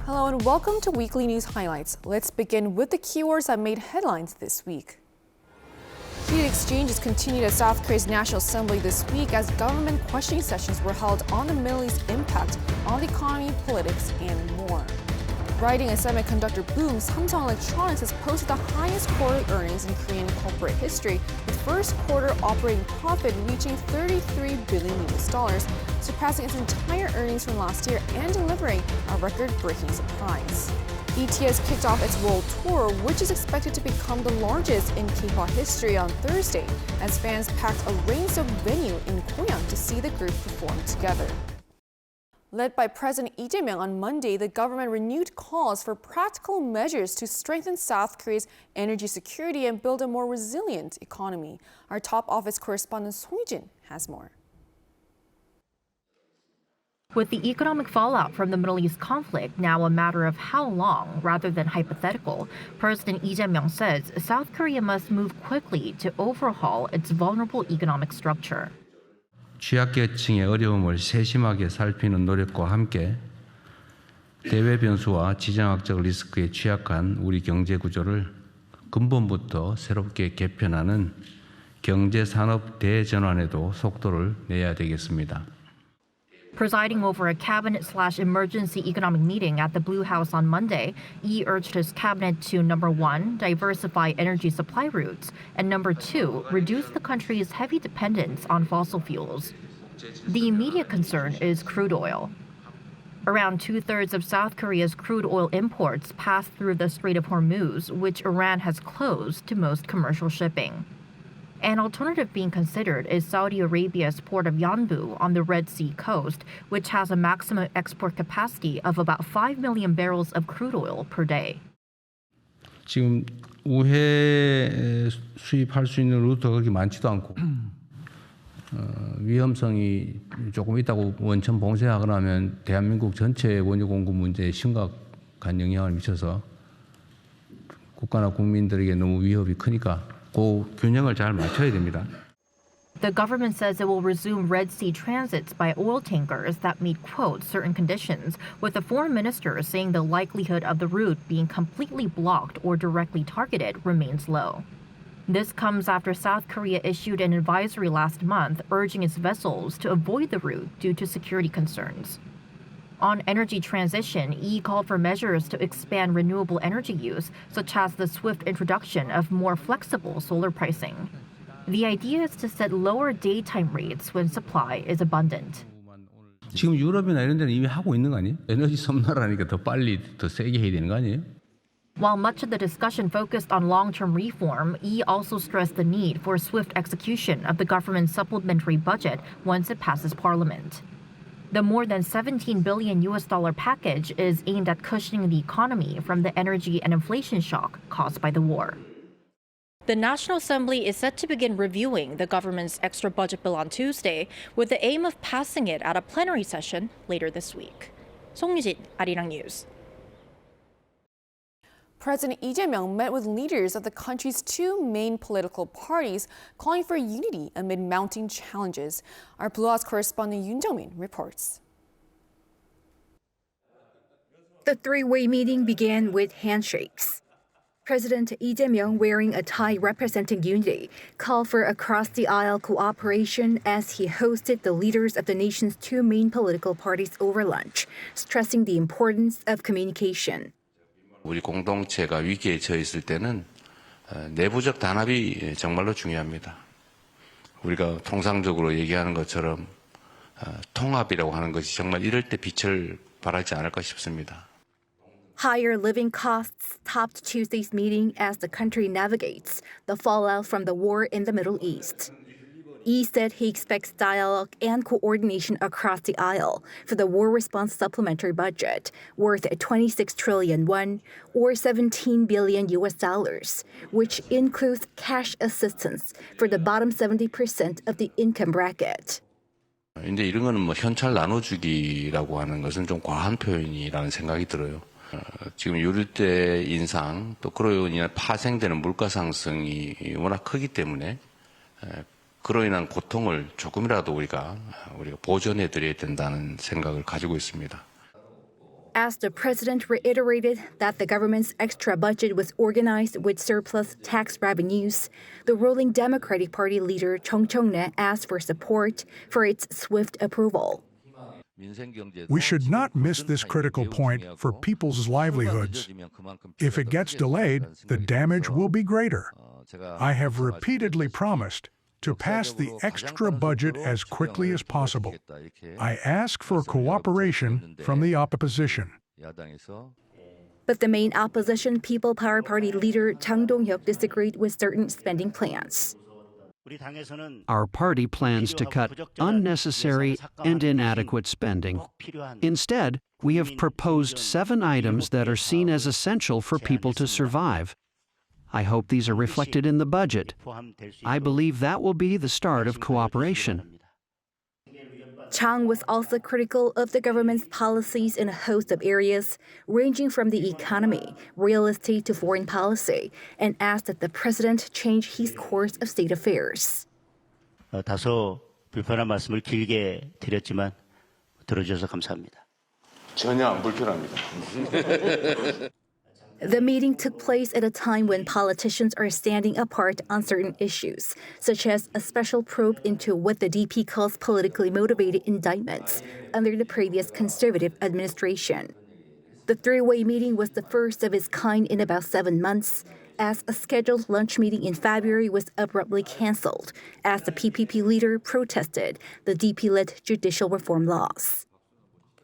Hello and welcome to Weekly News Highlights. Let's begin with the keywords that made headlines this week. Heated exchanges continued at South Korea's National Assembly this week as government questioning sessions were held on the Middle East impact on the economy, politics, and more. Riding a semiconductor boom, Samsung Electronics has posted the highest quarterly earnings in Korean corporate history, with first quarter operating profit reaching $33 billion, surpassing its entire earnings from last year and delivering a record-breaking surprise. BTS kicked off its world tour, which is expected to become the largest in K-pop history on Thursday, as fans packed a rain-soaked venue in Korea to see the group perform together. Led by President Lee Jae-myung on Monday, the government renewed calls for practical measures to strengthen South Korea's energy security and build a more resilient economy. Our top office correspondent Song Jin has more. With the economic fallout from the Middle East conflict now a matter of how long rather than hypothetical, President Lee Jae-myung says South Korea must move quickly to overhaul its vulnerable economic structure. 취약계층의 어려움을 세심하게 살피는 노력과 함께 대외 변수와 지정학적 리스크에 취약한 우리 경제 구조를 근본부터 새롭게 개편하는 경제산업 대전환에도 속도를 내야 되겠습니다. Presiding over a cabinet/emergency economic meeting at the Blue House on Monday, Lee urged his cabinet to, number one, diversify energy supply routes, and number two, reduce the country's heavy dependence on fossil fuels. The immediate concern is crude oil. Around two-thirds of South Korea's crude oil imports pass through the Strait of Hormuz, which Iran has closed to most commercial shipping. An alternative being considered is Saudi Arabia's port of Yanbu on the Red Sea coast, which has a maximum export capacity of about 5 million barrels of crude oil per day. 지금 우회 수입할 수 있는 루트가 그렇게 많지도 않고 위험성이 조금 있다고 원천 봉쇄하거나 하면 대한민국 전체 원유 공급 문제에 심각한 영향을 미쳐서 국가나 국민들에게 너무 위협이 크니까 그 균형을 잘 맞춰야 됩니다. The government says it will resume Red Sea transits by oil tankers that meet, quote, certain conditions, with the foreign minister saying the likelihood of the route being completely blocked or directly targeted remains low. This comes after South Korea issued an advisory last month urging its vessels to avoid the route due to security concerns. On energy transition, Lee called for measures to expand renewable energy use, such as the swift introduction of more flexible solar pricing. The idea is to set lower daytime rates when supply is abundant. 지금 유럽이나 이런 데는 이미 하고 있는 거 아니에요? 에너지 섬나라니까 더 빨리, 더 세게 해야 되는 거 아니에요? While much of the discussion focused on long-term reform, Lee also stressed the need for swift execution of the government's supplementary budget once it passes parliament. The more than $17 billion package is aimed at cushioning the economy from the energy and inflation shock caused by the war. The National Assembly is set to begin reviewing the government's extra budget bill on Tuesday, with the aim of passing it at a plenary session later this week. Song Jin, Arirang News. President Lee Jae-myung met with leaders of the country's two main political parties, calling for unity amid mounting challenges. Our Blue House correspondent Yoon Jung-min reports. The three-way meeting began with handshakes. President Lee Jae-myung, wearing a tie representing unity, called for across-the-aisle cooperation as he hosted the leaders of the nation's two main political parties over lunch, stressing the importance of communication. 우리 공동체가 위기에 처해 있을 때는 내부적 단합이 정말로 중요합니다. 우리가 통상적으로 얘기하는 것처럼 통합이라고 하는 것이 정말 이럴 때 빛을 발하지 않을까 싶습니다. Higher living costs topped Tuesday's meeting as the country navigates the fallout from the war in the Middle East. Lee said he expects dialogue and coordination across the aisle for the war response supplementary budget worth 26 trillion won or $17 billion, which includes cash assistance for the bottom 70% of the income bracket. 이제 이런 거는 뭐 현찰 나눠주기라고 하는 것은 좀 과한 표현이라는 생각이 들어요. 지금 유류대 인상 또 그로 인해 파생되는 물가 상승이 워낙 크기 때문에 그로 인한 고통을 조금이라도 우리가 보전해 드려야 된다는 생각을 가지고 있습니다. as the president reiterated that the government's extra budget was organized with surplus tax revenues, the ruling Democratic Party leader Chung Cheong-ne asked for support for its swift approval. We should not miss this critical point for people's livelihoods. If it gets delayed, the damage will be greater. I have repeatedly promised to pass the extra budget as quickly as possible. I ask for cooperation from the opposition. But the main opposition People Power Party leader Chang Dong-hyuk disagreed with certain spending plans. Our party plans to cut unnecessary and inadequate spending. Instead, we have proposed 7 items that are seen as essential for people to survive. I hope these are reflected in the budget. I believe that will be the start of cooperation. Chang was also critical of the government's policies in a host of areas, ranging from the economy, real estate to foreign policy, and asked that the president change his course of state affairs. 다소 불편한 말씀을 길게 드렸지만 들어주셔서 감사합니다. 전혀 안 불편합니다. The meeting took place at a time when politicians are standing apart on certain issues, such as a special probe into what the DP calls politically motivated indictments under the previous conservative administration. The three-way meeting was the first of its kind in about 7 months, as a scheduled lunch meeting in February was abruptly canceled as the PPP leader protested the DP-led judicial reform laws.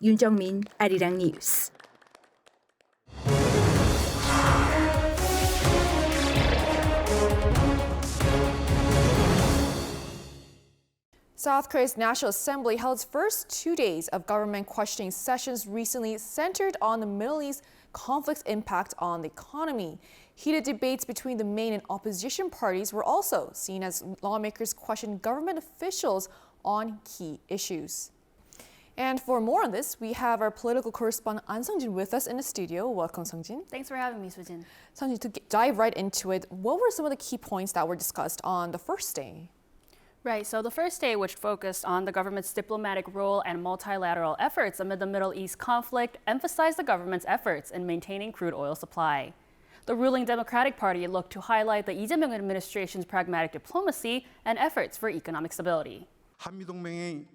Yoon Jung-min, Arirang News. South Korea's National Assembly held its first 2 days of government questioning sessions recently centered on the Middle East conflict's impact on the economy. Heated debates between the main and opposition parties were also seen as lawmakers questioned government officials on key issues. And for more on this, we have our political correspondent An Sung-jin with us in the studio. Welcome, Sung-jin. Thanks for having me, Soo-jin. Sung-jin, to dive right into it, what were some of the key points that were discussed on the first day? Right, so the first day, which focused on the government's diplomatic role and multilateral efforts amid the Middle East conflict, emphasized the government's efforts in maintaining crude oil supply. The ruling Democratic Party looked to highlight the Lee Jae-myung administration's pragmatic diplomacy and efforts for economic stability.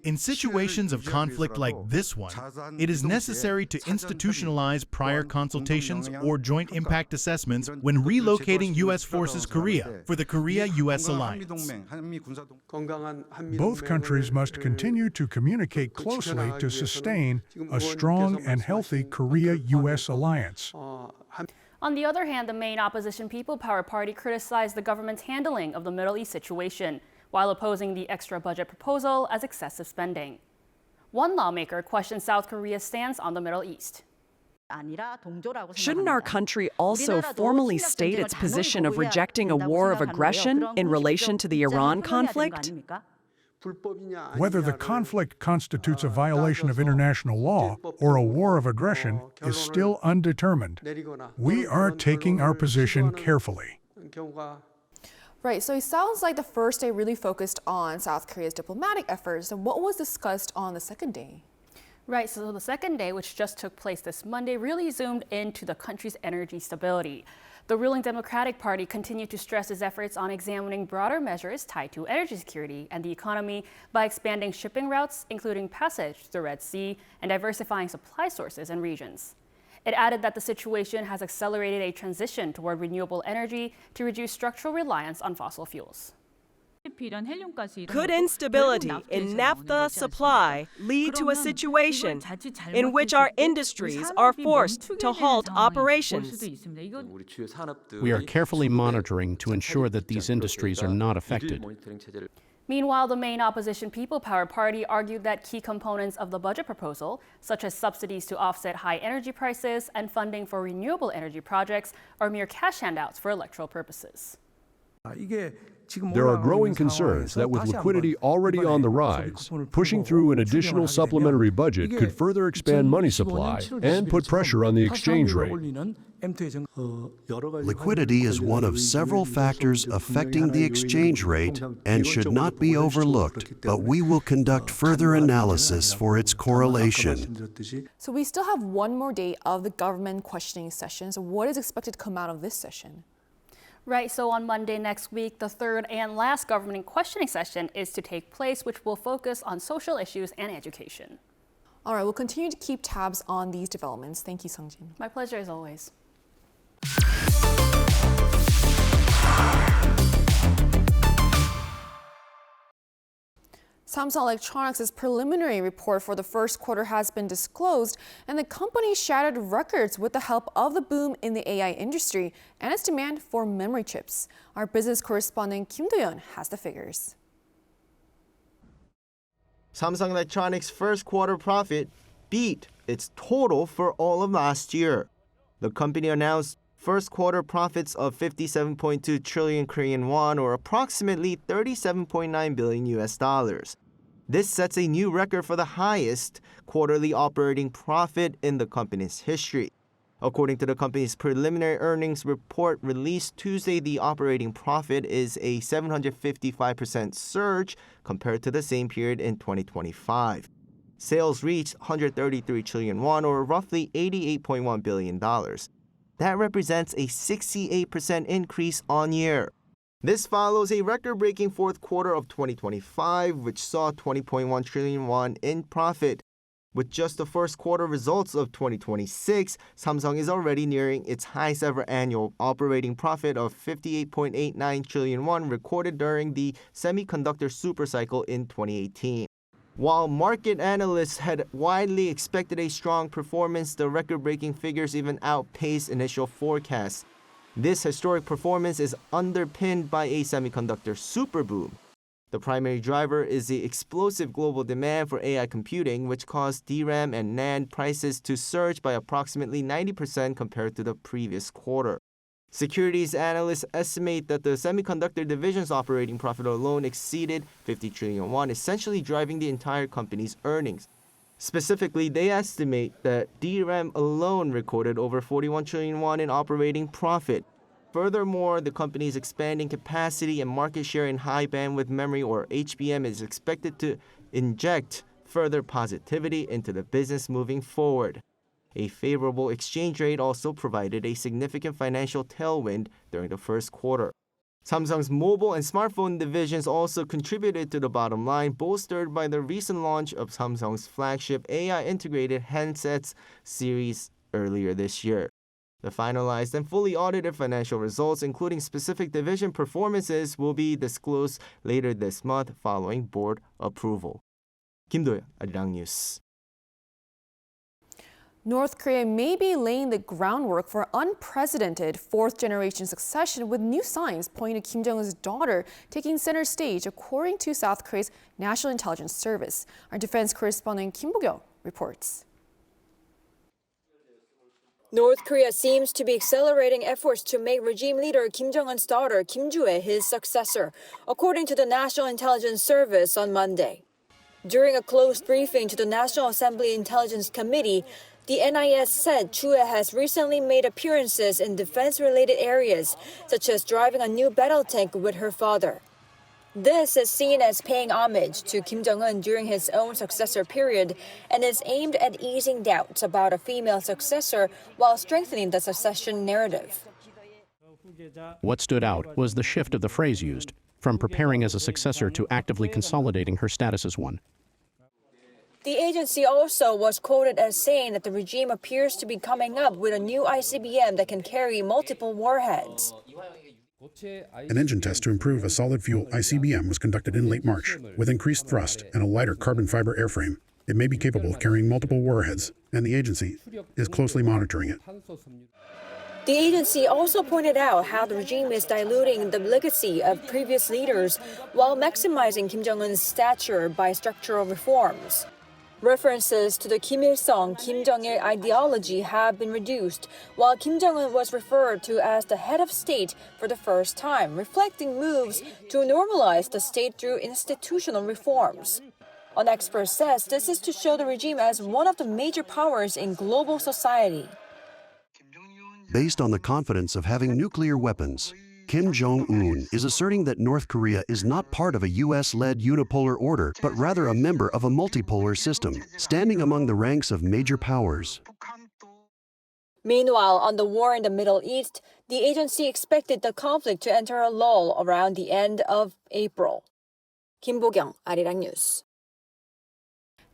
In situations of conflict like this one, it is necessary to institutionalize prior consultations or joint impact assessments when relocating U.S. forces Korea for the Korea-U.S. alliance. Both countries must continue to communicate closely to sustain a strong and healthy Korea-U.S. alliance. On the other hand, the main opposition People Power Party criticized the government's handling of the Middle East situation, while opposing the extra budget proposal as excessive spending. One lawmaker questioned South Korea's stance on the Middle East. Shouldn't our country also formally state its position of rejecting a war of aggression in relation to the Iran conflict? Whether the conflict constitutes a violation of international law or a war of aggression is still undetermined. We are taking our position carefully. Right, so it sounds like the first day really focused on South Korea's diplomatic efforts. And what was discussed on the second day? Right, so the second day, which just took place this Monday, really zoomed into the country's energy stability. The ruling Democratic Party continued to stress its efforts on examining broader measures tied to energy security and the economy by expanding shipping routes, including passage to the Red Sea, and diversifying supply sources and regions. It added that the situation has accelerated a transition toward renewable energy to reduce structural reliance on fossil fuels. Could instability in naphtha supply lead to a situation in which our industries are forced to halt operations? We are carefully monitoring to ensure that these industries are not affected. Meanwhile, the main opposition People Power Party argued that key components of the budget proposal, such as subsidies to offset high energy prices and funding for renewable energy projects, are mere cash handouts for electoral purposes. There are growing concerns that with liquidity already on the rise, pushing through an additional supplementary budget could further expand money supply and put pressure on the exchange rate. Liquidity is one of several factors affecting the exchange rate and should not be overlooked, but we will conduct further analysis for its correlation. So we still have one more day of the government questioning session. So what is expected to come out of this session? Right, so on Monday next week, the third and last government questioning session is to take place, which will focus on social issues and education. All right, we'll continue to keep tabs on these developments. Thank you, Sungjin. My pleasure as always. Samsung Electronics' preliminary report for the first quarter has been disclosed, and the company shattered records with the help of the boom in the AI industry and its demand for memory chips. Our business correspondent Kim Do-yeon has the figures. Samsung Electronics' first quarter profit beat its total for all of last year. The company announced first quarter profits of 57.2 trillion Korean won, or approximately $37.9 billion US. This sets a new record for the highest quarterly operating profit in the company's history. According to the company's preliminary earnings report released Tuesday, the operating profit is a 755% surge compared to the same period in 2025. Sales reached 133 trillion won, or roughly $88.1 billion. That represents a 68% increase on year. This follows a record-breaking fourth quarter of 2025, which saw 20.1 trillion won in profit. With just the first quarter results of 2026, Samsung is already nearing its highest ever annual operating profit of 58.89 trillion won recorded during the semiconductor supercycle in 2018. While market analysts had widely expected a strong performance, the record-breaking figures even outpaced initial forecasts. This historic performance is underpinned by a semiconductor superboom. The primary driver is the explosive global demand for AI computing, which caused DRAM and NAND prices to surge by approximately 90% compared to the previous quarter. Securities analysts estimate that the semiconductor division's operating profit alone exceeded 50 trillion won, essentially driving the entire company's earnings. Specifically, they estimate that DRAM alone recorded over 41 trillion won in operating profit. Furthermore, the company's expanding capacity and market share in high bandwidth memory, or HBM, is expected to inject further positivity into the business moving forward. A favorable exchange rate also provided a significant financial tailwind during the first quarter. Samsung's mobile and smartphone divisions also contributed to the bottom line, bolstered by the recent launch of Samsung's flagship AI-integrated handsets series earlier this year. The finalized and fully audited financial results, including specific division performances, will be disclosed later this month following board approval. Kim Do-yeon, Arirang News. North Korea may be laying the groundwork for unprecedented fourth-generation succession, with new signs pointing to Kim Jong-un's daughter taking center stage, according to South Korea's National Intelligence Service. Our defense correspondent Kim Bo-gyo reports. North Korea seems to be accelerating efforts to make regime leader Kim Jong-un's daughter, Kim Ju-ae, his successor, according to the National Intelligence Service on Monday. During a closed briefing to the National Assembly Intelligence Committee, the NIS said Ju-ae has recently made appearances in defense-related areas, such as driving a new battle tank with her father. This is seen as paying homage to Kim Jong-un during his own successor period and is aimed at easing doubts about a female successor while strengthening the succession narrative. What stood out was the shift of the phrase used, from preparing as a successor to actively consolidating her status as one. The agency also was quoted as saying that the regime appears to be coming up with a new ICBM that can carry multiple warheads. An engine test to improve a solid-fuel ICBM was conducted in late March, with increased thrust and a lighter carbon fiber airframe. It may be capable of carrying multiple warheads, and the agency is closely monitoring it. The agency also pointed out how the regime is diluting the legacy of previous leaders while maximizing Kim Jong-un's stature by structural reforms. References to the Kim Il-sung, Kim Jong-il ideology have been reduced, while Kim Jong-un was referred to as the head of state for the first time, reflecting moves to normalize the state through institutional reforms. An expert says this is to show the regime as one of the major powers in global society. Based on the confidence of having nuclear weapons, Kim Jong-un is asserting that North Korea is not part of a U.S.-led unipolar order, but rather a member of a multipolar system, standing among the ranks of major powers. Meanwhile, on the war in the Middle East, the agency expected the conflict to enter a lull around the end of April. Kim Bo-kyung, Arirang News.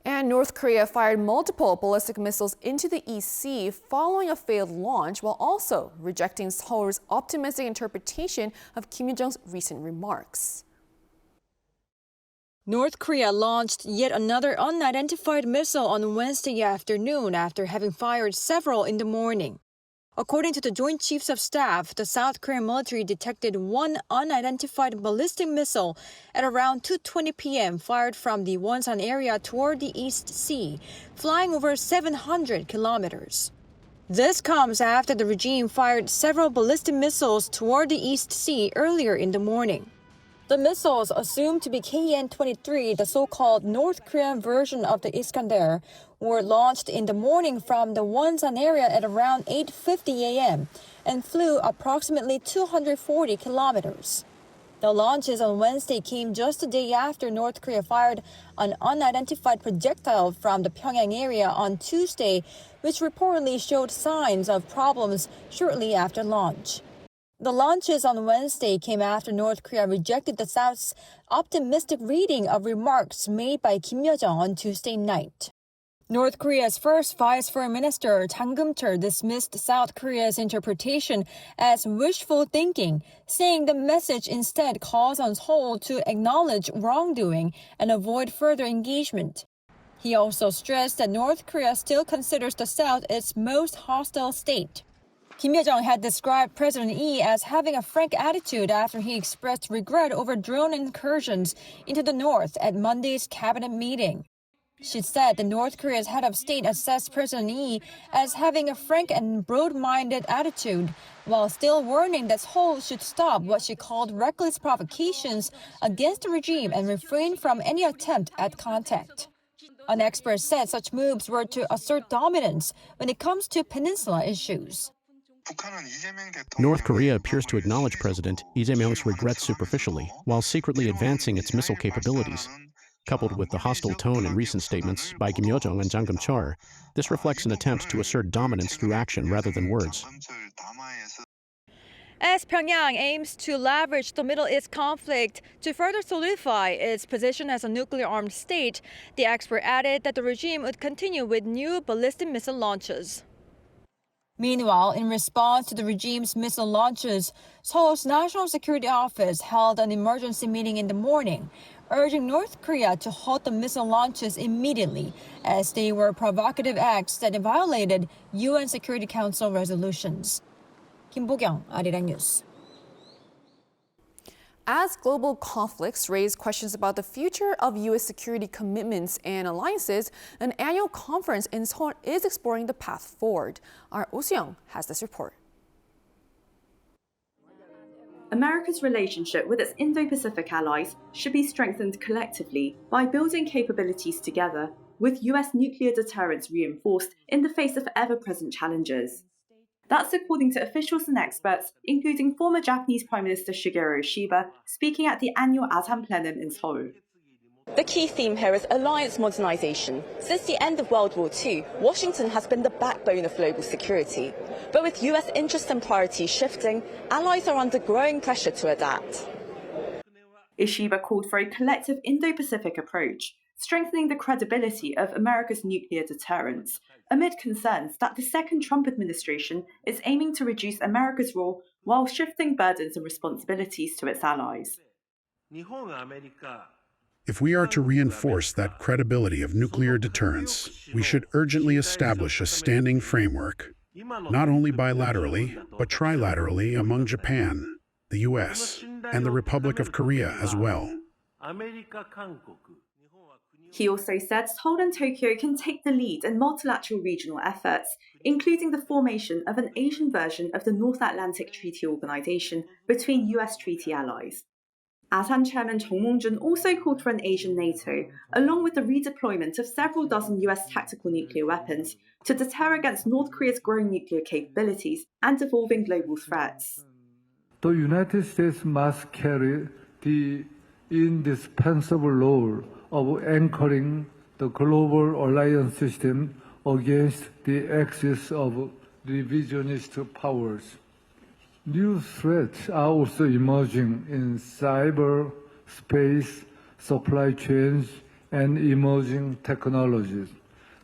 And North Korea fired multiple ballistic missiles into the East Sea following a failed launch, while also rejecting Seoul's optimistic interpretation of Kim Yo-jong's recent remarks. North Korea launched yet another unidentified missile on Wednesday afternoon after having fired several in the morning. According to the Joint Chiefs of Staff, the South Korean military detected one unidentified ballistic missile at around 2:20 p.m. fired from the Wonsan area toward the East Sea, flying over 700 kilometers. This comes after the regime fired several ballistic missiles toward the East Sea earlier in the morning. The missiles, assumed to be KN-23, the so-called North Korean version of the Iskander, were launched in the morning from the Wonsan area at around 8:50 a.m. and flew approximately 240 kilometers. The launches on Wednesday came just a day after North Korea fired an unidentified projectile from the Pyongyang area on Tuesday, which reportedly showed signs of problems shortly after launch. The launches on Wednesday came after North Korea rejected the South's optimistic reading of remarks made by Kim Yo-jong on Tuesday night. North Korea's first Vice Foreign Minister Jang Geum-cheol dismissed South Korea's interpretation as wishful thinking, saying the message instead calls on Seoul to acknowledge wrongdoing and avoid further engagement. He also stressed that North Korea still considers the South its most hostile state. Kim Yo-jong had described President Lee as having a frank attitude after he expressed regret over drone incursions into the north at Monday's cabinet meeting. She said that North Korea's head of state assessed President Lee as having a frank and broad-minded attitude, while still warning that Seoul should stop what she called reckless provocations against the regime and refrain from any attempt at contact. An expert said such moves were to assert dominance when it comes to peninsula issues. North Korea appears to acknowledge President Lee Jae-myung's regrets superficially, while secretly advancing its missile capabilities. Coupled with the hostile tone in recent statements by Kim Yo-jong and Jang Geum-cheol, this reflects an attempt to assert dominance through action rather than words. As Pyongyang aims to leverage the Middle East conflict to further solidify its position as a nuclear-armed state, the expert added that the regime would continue with new ballistic missile launches. Meanwhile, in response to the regime's missile launches, Seoul's National Security Office held an emergency meeting in the morning, urging North Korea to halt the missile launches immediately, as they were provocative acts that violated UN Security Council resolutions. Kim Bo-kyung, Arirang News. As global conflicts raise questions about the future of U.S. security commitments and alliances, an annual conference in Seoul is exploring the path forward. Our Oh Soo-young has this report. America's relationship with its Indo-Pacific allies should be strengthened collectively by building capabilities together, with US nuclear deterrence reinforced in the face of ever-present challenges. That's according to officials and experts, including former Japanese Prime Minister Shigeru Shiba, speaking at the annual ASEAN plenum in Seoul. The key theme here is alliance modernization. Since the end of World War II, Washington has been the backbone of global security. But with US interests and priorities shifting, allies are under growing pressure to adapt. Ishiba called for a collective Indo-Pacific approach, strengthening the credibility of America's nuclear deterrence, amid concerns that the second Trump administration is aiming to reduce America's role while shifting burdens and responsibilities to its allies. If we are to reinforce that credibility of nuclear deterrence, we should urgently establish a standing framework, not only bilaterally, but trilaterally among Japan, the US, and the Republic of Korea as well. He also said Seoul and Tokyo can take the lead in multilateral regional efforts, including the formation of an Asian version of the North Atlantic Treaty Organization between US treaty allies. ASEAN Chairman Chung Mong-jun also called for an Asian NATO, along with the redeployment of several dozen US tactical nuclear weapons to deter against North Korea's growing nuclear capabilities and evolving global threats. The United States must carry the indispensable role of anchoring the global alliance system against the axis of revisionist powers. New threats are also emerging in cyber, space, supply chains, and emerging technologies.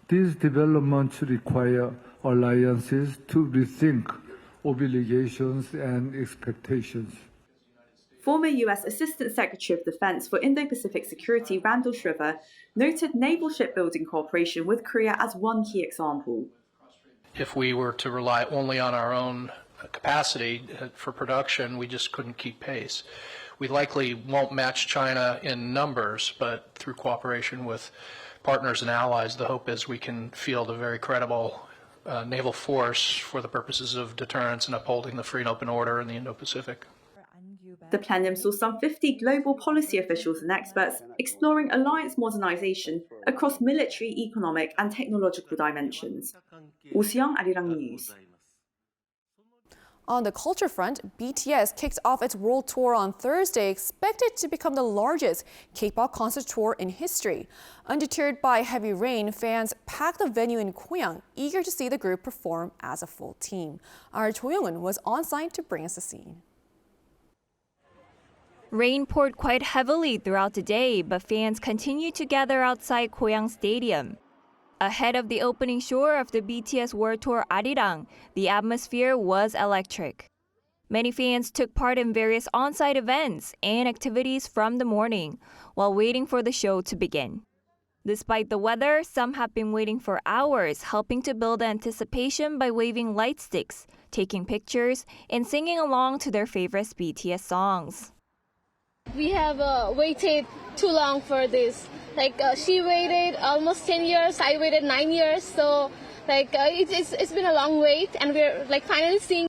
These developments require alliances to rethink obligations and expectations. Former US Assistant Secretary of Defense for Indo-Pacific Security Randall Shriver noted naval shipbuilding cooperation with Korea as one key example. If we were to rely only on our own capacity for production, we just couldn't keep pace. We likely won't match China in numbers, but through cooperation with partners and allies, the hope is we can field a very credible naval force for the purposes of deterrence and upholding the free and open order in the Indo-Pacific. The plenum saw some 50 global policy officials and experts exploring alliance modernization across military, economic, and technological dimensions. Oh Soo-young, Arirang News. On the culture front, BTS kicked off its world tour on Thursday, expected to become the largest K-pop concert tour in history. Undeterred by heavy rain, fans packed the venue in Goyang, eager to see the group perform as a full team. Our Cho Young-eun was on site to bring us the scene. Rain poured quite heavily throughout the day, but fans continued to gather outside Goyang Stadium. Ahead of the opening show of the BTS World Tour Arirang, the atmosphere was electric. Many fans took part in various on-site events and activities from the morning, while waiting for the show to begin. Despite the weather, some have been waiting for hours, helping to build anticipation by waving light sticks, taking pictures, and singing along to their favorite BTS songs. We have waited too long for this. She waited almost 10 years, I waited 9 years, so it's been a long wait, and we're finally seeing.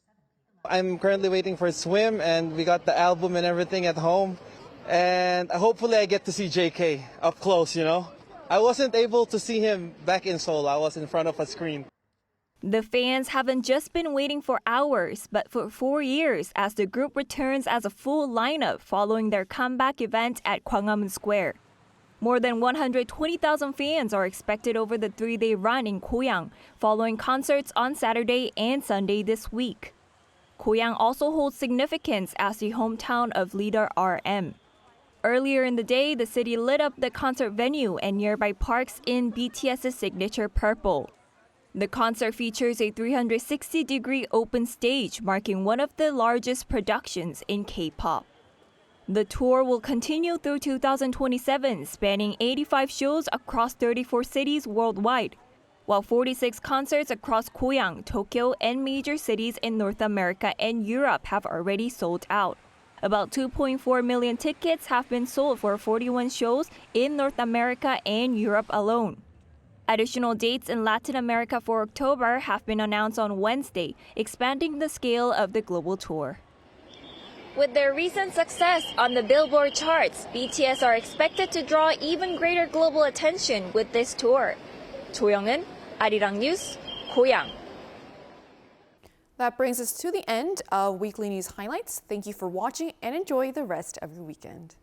I'm currently waiting for Swim, and we got the album and everything at home, and hopefully I get to see JK up close, I wasn't able to see him back in Seoul, I was in front of a screen. The fans haven't just been waiting for hours, but for 4 years as the group returns as a full lineup following their comeback event at Gwanghwamun Square. More than 120,000 fans are expected over the 3-day run in Goyang, following concerts on Saturday and Sunday this week. Goyang also holds significance as the hometown of leader RM. Earlier in the day, the city lit up the concert venue and nearby parks in BTS's signature purple. The concert features a 360-degree open stage, marking one of the largest productions in K-pop. The tour will continue through 2027, spanning 85 shows across 34 cities worldwide, while 46 concerts across Goyang, Tokyo, and major cities in North America and Europe have already sold out. About 2.4 million tickets have been sold for 41 shows in North America and Europe alone. Additional dates in Latin America for October have been announced on Wednesday, expanding the scale of the global tour. With their recent success on the Billboard charts, BTS are expected to draw even greater global attention with this tour. Cho Young-eun, Arirang News, Goyang. That brings us to the end of Weekly News Highlights. Thank you for watching and enjoy the rest of your weekend.